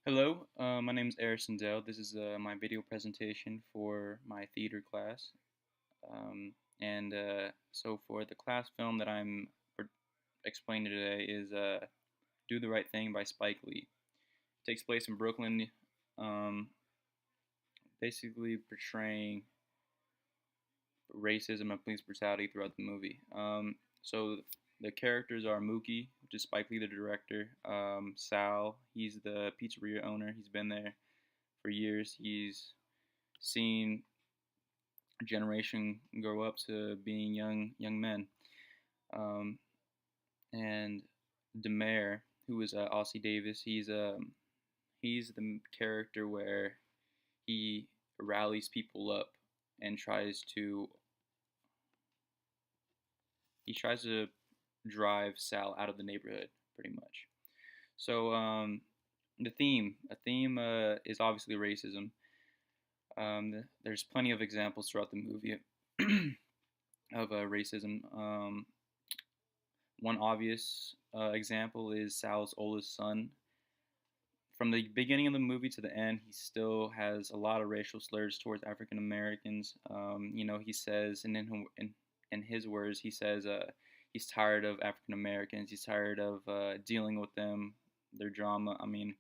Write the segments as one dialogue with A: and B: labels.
A: Hello, my name is Harrison Dell. This is my video presentation for my theater class. And for the class film that I'm explaining today is Do the Right Thing by Spike Lee. It takes place in Brooklyn, um, basically portraying racism and police brutality throughout the movie. So the characters are Mookie, which is Spike Lee, the director. Sal, he's the pizzeria owner. He's been there for years. He's seen a generation grow up to being young men. Um, and Demare, who is Ossie Davis, he's the character where he rallies people up and tries to drive Sal out of the neighborhood, pretty much. So a theme is obviously racism. There's plenty of examples throughout the movie of racism. One obvious example is Sal's oldest son. From the beginning of the movie to the end, he still has a lot of racial slurs towards African Americans. He says, and in his words, he says he's tired of African Americans. He's tired of dealing with them, their drama. I mean,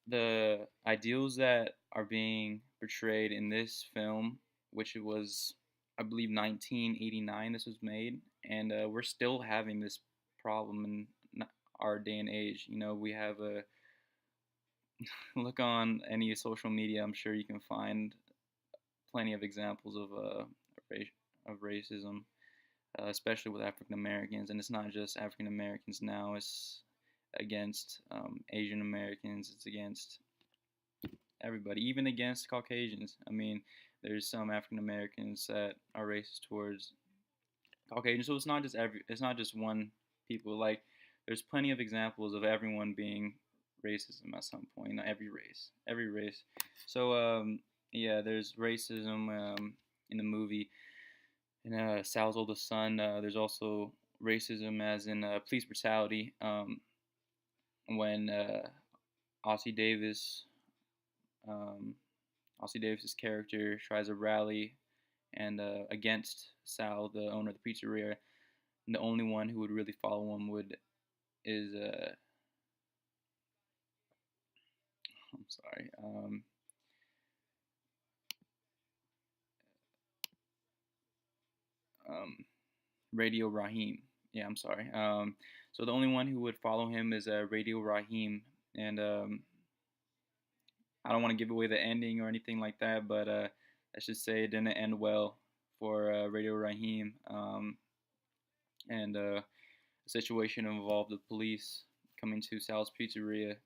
A: the ideals that are being portrayed in this film, which it was, I believe, 1989 this was made, and we're still having this problem in our day and age. We have a look on any social media. I'm sure you can find plenty of examples of racism, especially with African Americans, and it's not just African Americans now. It's against Asian Americans. It's against everybody, even against Caucasians. I mean, there's some African Americans that are racist towards Caucasians. So it's not just one people. Like there's plenty of examples of everyone being racism at some point. Not every race. So yeah, there's racism in the movie. In Sal's oldest son, there's also racism as in police brutality. When Ossie Davis um, Ossie Davis's character tries to rally and against Sal, the owner of the pizzeria. And the only one who would really follow him would is I'm sorry, um, Radio Raheem. Yeah, I'm sorry. So the only one who would follow him is Radio Raheem, and I don't want to give away the ending or anything like that, but let's just say it didn't end well for Radio Raheem. And The situation involved the police coming to Sal's Pizzeria,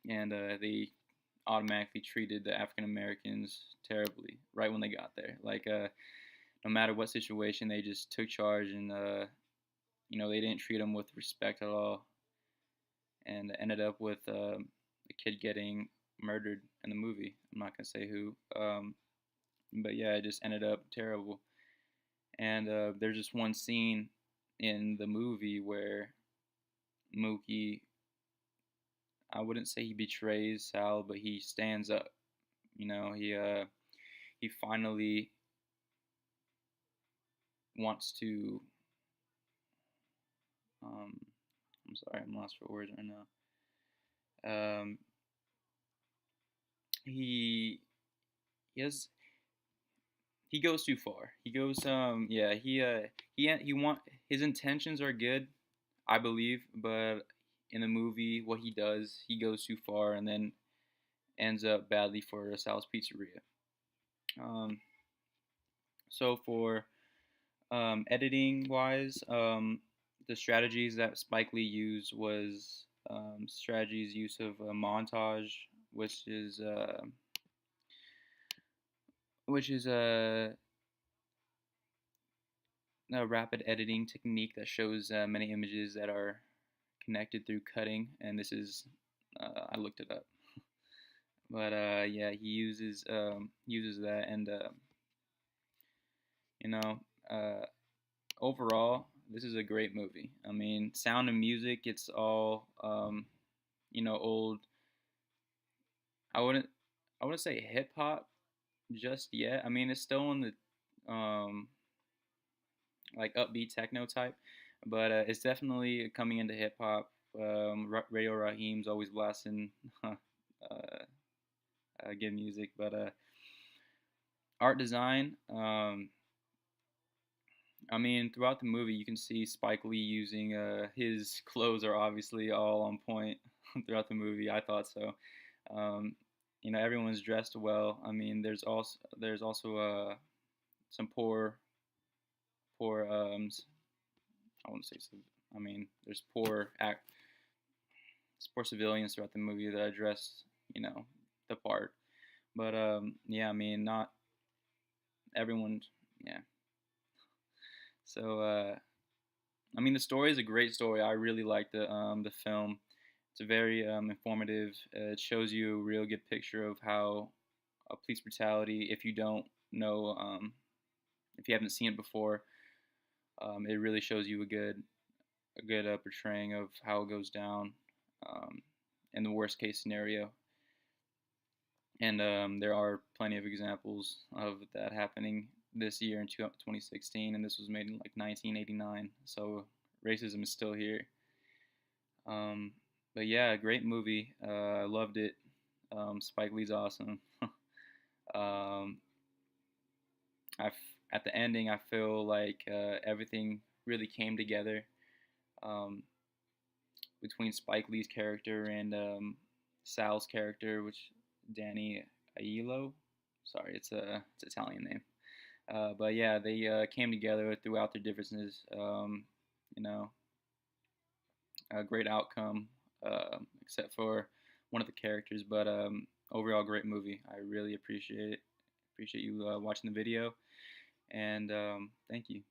A: and they automatically treated the African Americans terribly right when they got there. Like, no matter what situation, they just took charge, and they didn't treat them with respect at all, and ended up with the kid getting murdered in the movie. I'm not gonna say who, but yeah, it just ended up terrible. And there's just one scene in the movie where Mookie, I wouldn't say he betrays Sal, but he stands up. He finally wants to. Um, I'm sorry, I'm lost for words right now. He he has he goes too far. He goes yeah he want his intentions are good, I believe, but in the movie what he goes too far and then ends up badly for Sal's Pizzeria. Um, so for editing wise, the strategies that Spike Lee used was strategies use of a montage, which is uh, which is a rapid editing technique that shows many images that are connected through cutting, and this is I looked it up, but yeah, he uses that, and you know, uh, overall, this is a great movie. I mean, sound and music, it's all old. I wouldn't I wouldn't say hip hop just yet. I mean, it's still in the like upbeat techno type, but it's definitely coming into hip hop. Radio Raheem's always blasting good music, but art design. I mean, throughout the movie, you can see Spike Lee using his clothes are obviously all on point throughout the movie. I thought so. Um, everyone's dressed well. I mean, there's also some poor I wouldn't say I mean, there's poor civilians throughout the movie that are dressed the part. But yeah, I mean, not everyone. Yeah. So I mean, the story is a great story. I really like the film. It's a very informative. It shows you a real good picture of how police brutality. If you don't know, if you haven't seen it before, it really shows you a good portraying of how it goes down um, in the worst case scenario. And there are plenty of examples of that happening this year in 2016, and this was made in like 1989. So racism is still here. Um, but yeah, great movie. I loved it. Spike Lee's awesome. um, at the ending, I feel like everything really came together um, between Spike Lee's character and Sal's character, which Danny Aiello. Sorry, it's an Italian name. But yeah, they came together throughout their differences. You know, a great outcome, except for one of the characters. But overall, great movie. I really appreciate it. Appreciate you watching the video, and thank you.